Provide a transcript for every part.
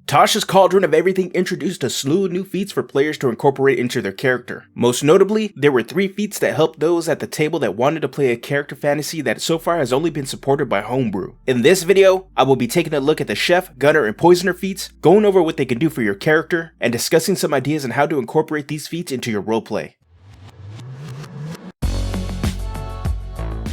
Tasha's Cauldron of Everything introduced a slew of new feats for players to incorporate into their character. Most notably, there were 3 feats that helped those at the table that wanted to play a character fantasy that so far has only been supported by homebrew. In this video, I will be taking a look at the Chef, Gunner, and Poisoner feats, going over what they can do for your character, and discussing some ideas on how to incorporate these feats into your roleplay.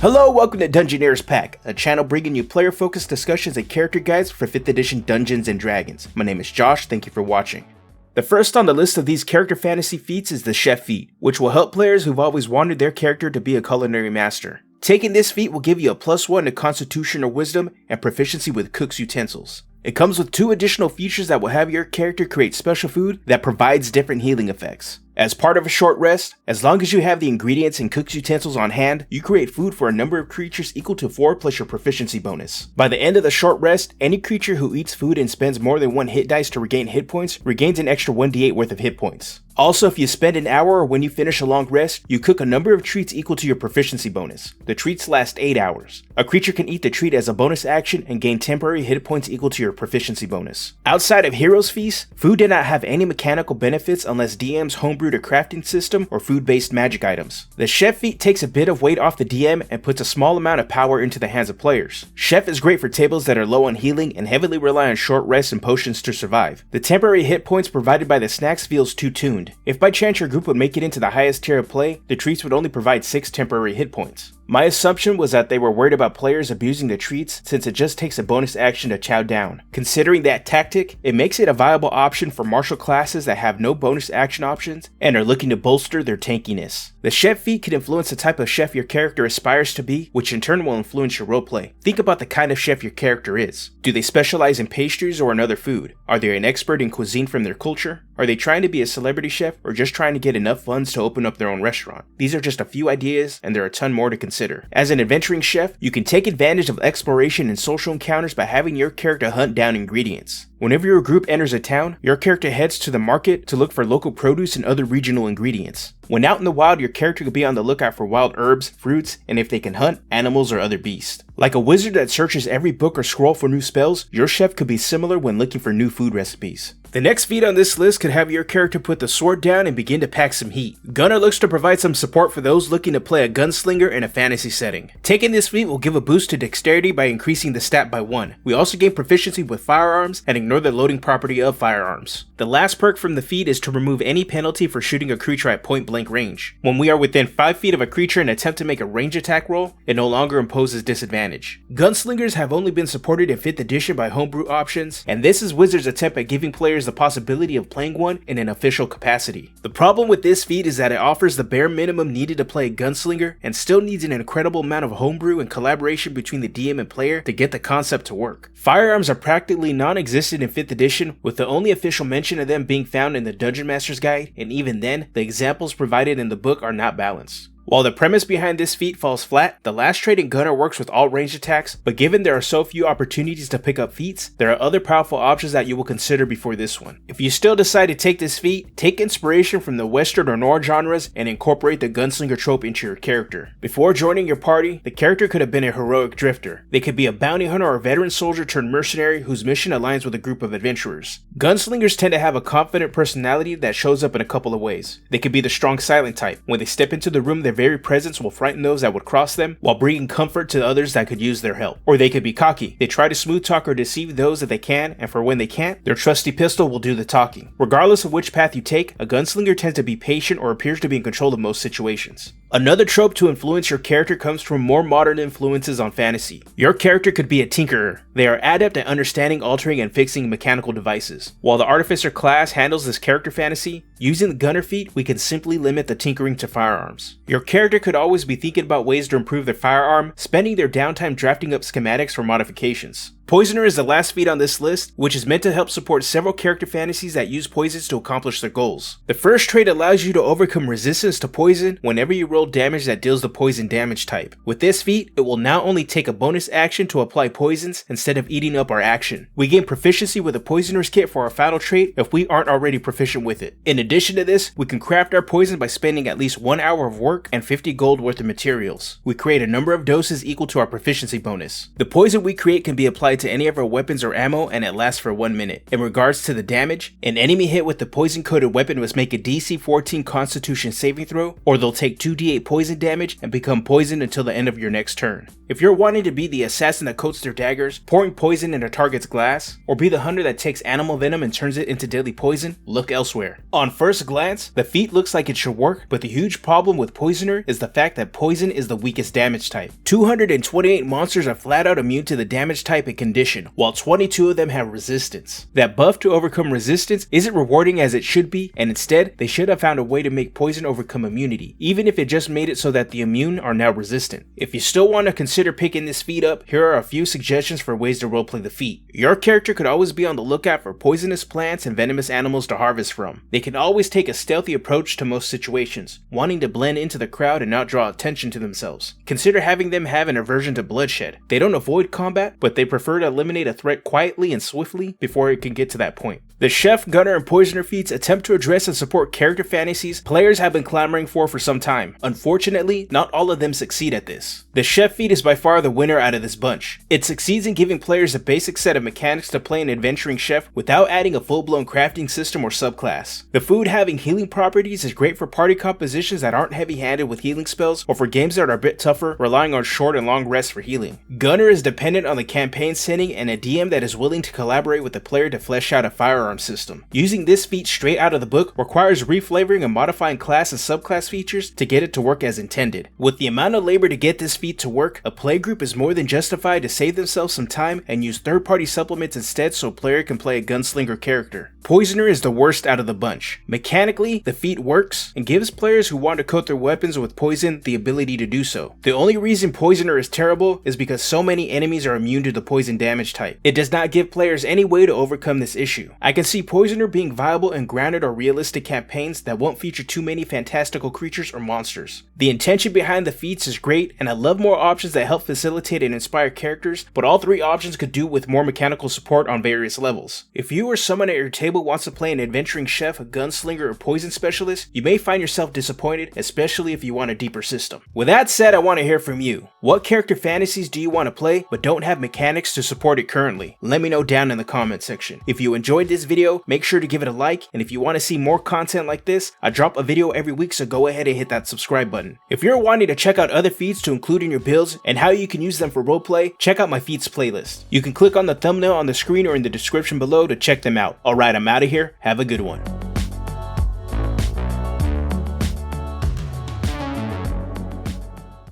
Hello, welcome to Dungeoneer's Pack, a channel bringing you player-focused discussions and character guides for 5th edition Dungeons & Dragons. My name is Josh, thank you for watching. The first on the list of these character fantasy feats is the Chef feat, which will help players who've always wanted their character to be a culinary master. Taking this feat will give you a +1 to Constitution or Wisdom and proficiency with cook's utensils. It comes with 2 additional features that will have your character create special food that provides different healing effects. As part of a short rest, as long as you have the ingredients and cook's utensils on hand, you create food for a number of creatures equal to 4 plus your proficiency bonus. By the end of the short rest, any creature who eats food and spends more than 1 hit dice to regain hit points regains an extra 1d8 worth of hit points. Also, if you spend an hour or when you finish a long rest, you cook a number of treats equal to your proficiency bonus. The treats last 8 hours. A creature can eat the treat as a bonus action and gain temporary hit points equal to your proficiency bonus. Outside of Hero's Feast, food did not have any mechanical benefits unless DM's homebrewed a crafting system or food-based magic items. The Chef feat takes a bit of weight off the DM and puts a small amount of power into the hands of players. Chef is great for tables that are low on healing and heavily rely on short rests and potions to survive. The temporary hit points provided by the snacks feels too tuned. If by chance your group would make it into the highest tier of play, the treats would only provide 6 temporary hit points. My assumption was that they were worried about players abusing the treats since it just takes a bonus action to chow down. Considering that tactic, it makes it a viable option for martial classes that have no bonus action options and are looking to bolster their tankiness. The Chef feat can influence the type of chef your character aspires to be, which in turn will influence your roleplay. Think about the kind of chef your character is. Do they specialize in pastries or another food? Are they an expert in cuisine from their culture? Are they trying to be a celebrity chef or just trying to get enough funds to open up their own restaurant? These are just a few ideas and there are a ton more to consider. As an adventuring chef, you can take advantage of exploration and social encounters by having your character hunt down ingredients. Whenever your group enters a town, your character heads to the market to look for local produce and other regional ingredients. When out in the wild, your character could be on the lookout for wild herbs, fruits, and if they can hunt, animals or other beasts. Like a wizard that searches every book or scroll for new spells, your chef could be similar when looking for new food recipes. The next feat on this list could have your character put the sword down and begin to pack some heat. Gunner looks to provide some support for those looking to play a gunslinger in a fantasy setting. Taking this feat will give a boost to dexterity by increasing the stat by 1. We also gain proficiency with firearms and ignore the loading property of firearms. The last perk from the feat is to remove any penalty for shooting a creature at point blank range. When we are within 5 feet of a creature and attempt to make a range attack roll, it no longer imposes disadvantage. Gunslingers have only been supported in 5th edition by homebrew options, and this is Wizards' attempt at giving players the possibility of playing one in an official capacity. The problem with this feat is that it offers the bare minimum needed to play a gunslinger and still needs an incredible amount of homebrew and collaboration between the DM and player to get the concept to work. Firearms are practically non-existent in 5th edition, with the only official mention of them being found in the Dungeon Master's Guide, and even then, the examples provided in the book are not balanced. While the premise behind this feat falls flat, the last trait in Gunner works with all ranged attacks, but given there are so few opportunities to pick up feats, there are other powerful options that you will consider before this one. If you still decide to take this feat, take inspiration from the Western or Noir genres and incorporate the gunslinger trope into your character. Before joining your party, the character could have been a heroic drifter. They could be a bounty hunter or veteran soldier turned mercenary whose mission aligns with a group of adventurers. Gunslingers tend to have a confident personality that shows up in a couple of ways. They could be the strong silent type. When they step into the room, their very presence will frighten those that would cross them, while bringing comfort to others that could use their help. Or they could be cocky. They try to smooth talk or deceive those that they can, and for when they can't, their trusty pistol will do the talking. Regardless of which path you take, a gunslinger tends to be patient or appears to be in control of most situations. Another trope to influence your character comes from more modern influences on fantasy. Your character could be a tinkerer. They are adept at understanding, altering, and fixing mechanical devices. While the artificer class handles this character fantasy, using the gunner feat, we can simply limit the tinkering to firearms. Your character could always be thinking about ways to improve their firearm, spending their downtime drafting up schematics for modifications. Poisoner is the last feat on this list, which is meant to help support several character fantasies that use poisons to accomplish their goals. The first trait allows you to overcome resistance to poison whenever you roll damage that deals the poison damage type. With this feat, it will now only take a bonus action to apply poisons instead of eating up our action. We gain proficiency with a Poisoner's Kit for our final trait if we aren't already proficient with it. In addition to this, we can craft our poison by spending at least 1 hour of work and 50 gold worth of materials. We create a number of doses equal to our proficiency bonus. The poison we create can be applied applied to any of our weapons or ammo and it lasts for 1 minute. In regards to the damage, an enemy hit with the poison coated weapon must make a DC 14 Constitution saving throw, or they'll take 2d8 poison damage and become poisoned until the end of your next turn. If you're wanting to be the assassin that coats their daggers, pouring poison in a target's glass, or be the hunter that takes animal venom and turns it into deadly poison, look elsewhere. On first glance, the feat looks like it should work, but the huge problem with Poisoner is the fact that poison is the weakest damage type. 228 monsters are flat out immune to the damage type and condition, while 22 of them have resistance. That buff to overcome resistance isn't rewarding as it should be, and instead, they should have found a way to make poison overcome immunity, even if it just made it so that the immune are now resistant. If you still want to consider picking this feat up, here are a few suggestions for ways to roleplay the feat. Your character could always be on the lookout for poisonous plants and venomous animals to harvest from. They can always take a stealthy approach to most situations, wanting to blend into the crowd and not draw attention to themselves. Consider having them have an aversion to bloodshed. They don't avoid combat, but they prefer to eliminate a threat quietly and swiftly before it can get to that point. The Chef, Gunner, and Poisoner feats attempt to address and support character fantasies players have been clamoring for some time. Unfortunately, not all of them succeed at this. The Chef feat is by far the winner out of this bunch. It succeeds in giving players a basic set of mechanics to play an adventuring chef without adding a full-blown crafting system or subclass. The food having healing properties is great for party compositions that aren't heavy-handed with healing spells, or for games that are a bit tougher, relying on short and long rests for healing. Gunner is dependent on the campaign setting and a DM that is willing to collaborate with the player to flesh out a firearm system. Using this feat straight out of the book requires reflavoring and modifying class and subclass features to get it to work as intended. With the amount of labor to get this feat to work, a playgroup is more than justified to save themselves some time and use third-party supplements instead so a player can play a gunslinger character. Poisoner is the worst out of the bunch. Mechanically, the feat works and gives players who want to coat their weapons with poison the ability to do so. The only reason Poisoner is terrible is because so many enemies are immune to the poison damage type. It does not give players any way to overcome this issue. I can see Poisoner being viable in grounded or realistic campaigns that won't feature too many fantastical creatures or monsters. The intention behind the feats is great, and I love more options that help facilitate and inspire characters, but all three options could do with more mechanical support on various levels. If you or someone at your table wants to play an adventuring chef, a gunslinger, or poison specialist, you may find yourself disappointed, especially if you want a deeper system. With that said, I want to hear from you. What character fantasies do you want to play but don't have mechanics to support it currently? Let me know down in the comment section. If you enjoyed this video, make sure to give it a like, and if you want to see more content like this, I drop a video every week, so go ahead and hit that subscribe button. If you're wanting to check out other feats to include in your builds and how you can use them for roleplay, check out my feats playlist. You can click on the thumbnail on the screen or in the description below to check them out. Alright, I'm out of here. Have a good one.